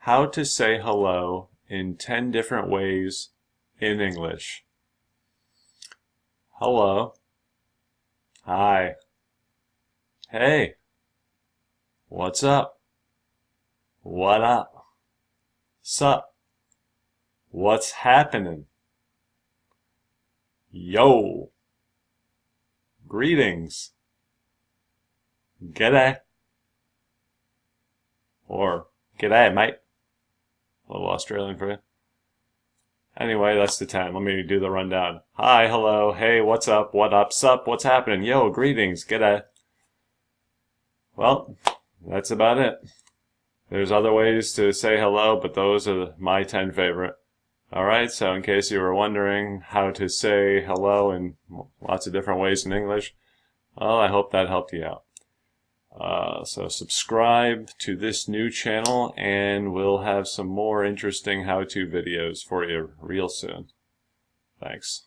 how to say hello in 10 different ways in English. Hello. Hi. Hey. What's up? What up? Sup? What's happening? Yo. Greetings. G'day. Or g'day, mate. A little Australian for you. Anyway, that's the 10. Let me do the rundown. Hi, hello, hey, what's up, what up, sup, what's happening? Yo, greetings, g'day. Well, that's about it. There's other ways to say hello, but those are my 10 favorite. Alright, so in case you were wondering how to say hello in lots of different ways in English, well, I hope that helped you out. So subscribe to this new channel and we'll have some more interesting how-to videos for you real soon. Thanks.